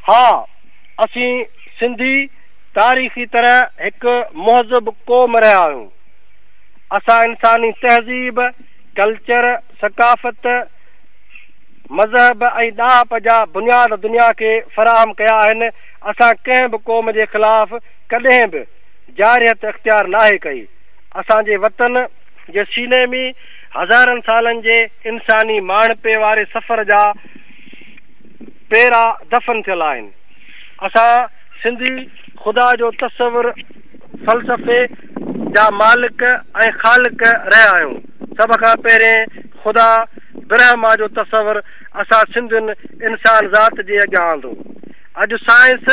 हाँ, असी सिंधी तारीख़ी तरह एक मुहज़ब क़ौम रहा आहियूं। असां इंसानी तहज़ीब, कल्चर, सकाफ़त, मज़हब ऐं ॾाह जा बुनियाद दुनिया खे फ़राहम कया आहिनि। असां कंहिं बि क़ौम जे ख़िलाफ़ कॾहिं बि जारियत इख़्तियार नाहे कई। असांजे वतन जे सीने में हज़ारनि सालनि जे इंसानी माणपे वारे सफ़र जा पेरा दफ़न थियल आहिनि। असां सिंधी ख़ुदा जो तस्वुर फ़लसफ़े जा मालिक ऐं ख़ालिक रहिया आहियूं। सभ खां पहिरें ख़ुदा ब्रह्मा जो तस्वुर असां सिंधियुनि इंसान ज़ात जे अॻियां आंदो। अॼु साइंस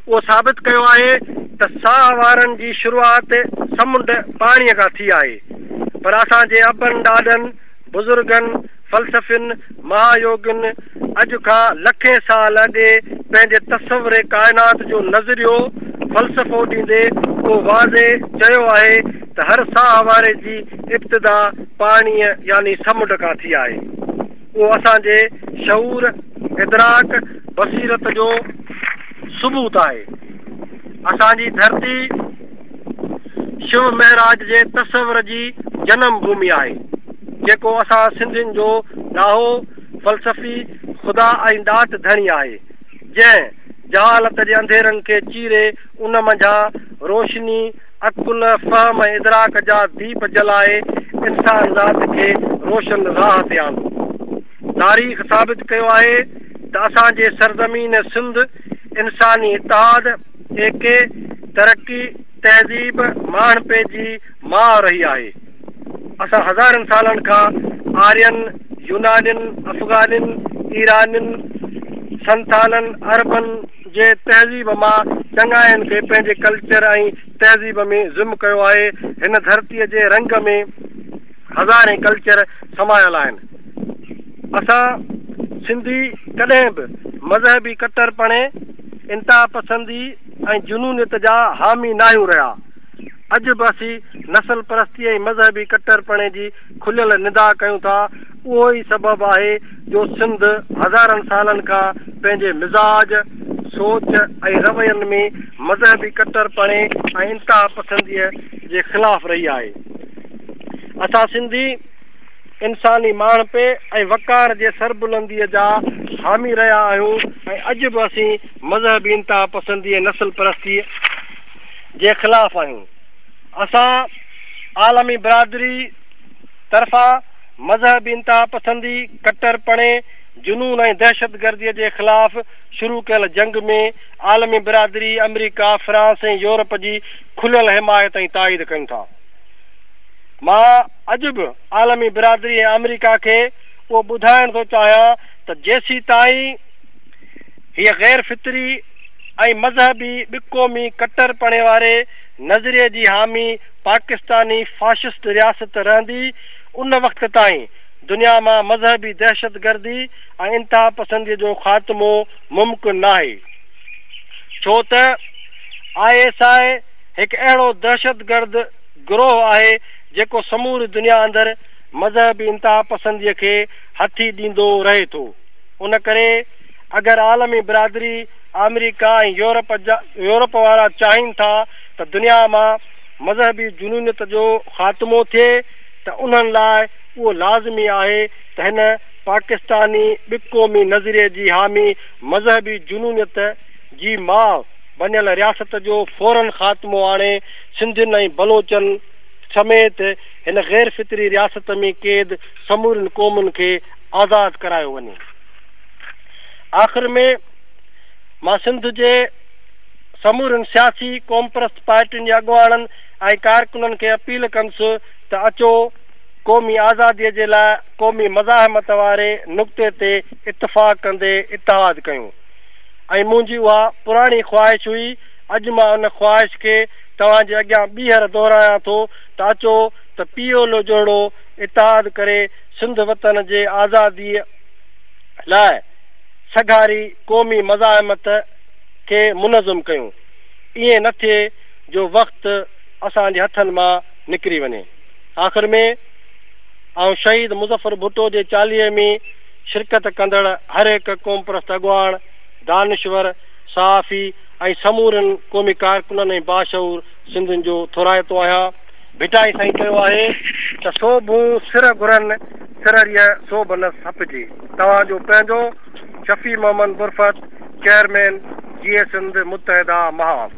उहो साबित कयो आहे त साह वारनि जी शुरूआति समुंड पाणीअ खां थी आहे। पर असांजे अबनि ॾाॾनि बुज़ुर्गनि फ़लसफ़ियुनि महायोगियुनि अॼु खां लखे साल अॻे पंहिंजे तस्वुर काइनात जो नज़रियो फ़लसफ़ो ॾींदे उहो वाज़े चयो आहे त हर साह वारे जी इब्तिदा पाणीअ यानी समुंड खां थी आहे। उहो असांजे शऊर, इदराक, बसीरत जो सबूत आहे। असांजी धरती शिव महराज जे तस्वुर जी जनम भूमि आहे, जेको असां सिंधियुनि जो ॾाहो फ़लसफ़ी ख़ुदा ऐं ॾात धणी आहे, जंहिं जहालत जे अंधेरनि खे चीरे उन मंझां रोशनी, अकुल, फ़हम ऐं इदराक जा दीप जलाए इंसान ज़ात खे रोशन राह ते आंदो। तारीख़ साबित कयो आहे त असांजे सरज़मीन सिंध इंसानी इतिहाद, एके, तरक़ी, तहज़ीब, माणपे जी माउ रही आहे। असां हज़ारनि सालनि खां आर्यन, यूनानियुनि, अफ़गानियुनि, ईरानियुनि, संथालनि, अरबनि जे तहज़ीब मां चङाइनि खे पंहिंजे कल्चर ऐं तहज़ीब में ज़िम कयो आहे। हिन धरतीअ जे रंग में हज़ारे कल्चर समायल आहिनि। असां सिंधी कॾहिं बि मज़हबी कट्टरपणे, इंतिहा पसंदी ऐं जुनूनियत जा हामी न आहियूं रहिया। अॼु बि असीं नसल परस्ती ऐं मज़हबी कट्टरपणे जी खुलियल निदा कयूं था। उहो ई सबबु आहे जो सिंध हज़ारनि सालनि खां पंहिंजे मिज़ाज, सोच ऐं रवैयनि में मज़हबी कट्टरपणे ऐं इंतिहा पसंदीअ जे ख़िलाफ़ रही आहे। असां सिंधी इंसानी माणपे ऐं वक़ार जे सरबुलंदीअ जा हामी रहिया आहियूं ऐं अॼु बि असीं मज़हबी इंतिहा पसंदी ऐं नसल परस्तीअ जे ख़िलाफ़ आहियूं। असां आलमी बिरादरी तरफ़ां मज़हबी इंतिहा पसंदी, कट्टरपणे, जुनून ऐं दहशतगर्दीअ जे ख़िलाफ़ शुरू कयल जंग में आलमी बिरादरी, अमेरिका, फ्रांस ऐं यूरोप जी खुलियल हिमायत ऐं ताईद कयूं था। मां अॼु बि आलमी बिरादरी ऐं अमेरिका खे उहो ॿुधाइण थो चाहियां त जेसी ताईं हीअ गैर फितरी ऐं मज़हबी ॿिक़ौमी कट्टरपणे वारे नज़रिए जी हामी पाकिस्तानी फाशिस्ट रियासत रहंदी, उन वक़्त ताईं दुनिया मां मज़हबी दहशतगर्दी ऐं इंतिहा पसंदीअ जो ख़ात्मो मुमकिन नाहे। छो त ISI हिकु अहिड़ो दहशतगर्द गिरोह आहे जेको समूरी दुनिया अंदरि मज़हबी इंतिहा पसंदीअ खे हथी ॾींदो रहे थो। उन करे अगरि आलमी बिरादरी, अमेरिका ऐं यूरोप वारा चाहिनि था त दुनिया मां मज़हबी जुनूनियत जो ख़ात्मो थिए, त उन्हनि लाइ उहो लाज़मी आहे त हिन पाकिस्तानी ॿिक़ौमी नज़रिए जी हामी मज़हबी जुनूनियत जी माउ बनियल रियासत जो फ़ौरन ख़ात्मो आणे सिंधियुनि ऐं बलोचनि समेत हिन गैर फितरी रियासत में क़ैद समूरनि क़ौमुनि खे आज़ादु करायो वञे। आख़िर में मां सिंध जे समूरनि सियासी क़ौमपरस्त पार्टियुनि जे अॻुवाणनि ऐं कारकुननि खे अपील कंदुसि त अचो क़ौमी आज़ादीअ जे लाइ क़ौमी मज़ाहमत वारे नुक़्ते ते इतफ़ाक़ कंदे इतिहाद कयूं। ऐं मुंहिंजी उहा पुराणी ख़्वाहिश हुई। अॼु मां उन ख़्वाहिश खे तव्हांजे अॻियां ॿीहर दोहिरायां थो त अचो त पीओलो जहिड़ो इतिहाद करे सिंध वतन जे आज़ादीअ लाइ सगारी क़ौमी मज़ाहमत खे मुनज़म कयूं। ईअं न थिए जो वक़्तु असांजे हथनि मां निकिरी वञे। आख़िर में ऐं शहीद मुज़फ़र भुट्टो जे चालीहे में शिरकत कंदड़ हर हिकु क़ौम परस्त अॻुवाण दानिश्वर सहाफ़ी ऐं समूरनि क़ौमी कारकुननि ऐं बाशऊर सिंधियुनि जो थोराइतो आहियां। भिटाई साईं चयो आहे त सोभूं सिर घुरनि सिरड़ीअ सोभ न सपिजे। तव्हांजो पंहिंजो शफ़ी मोहम्मद बुरफ़त, चेयरमैन GA सिंध मुतहदा महाव।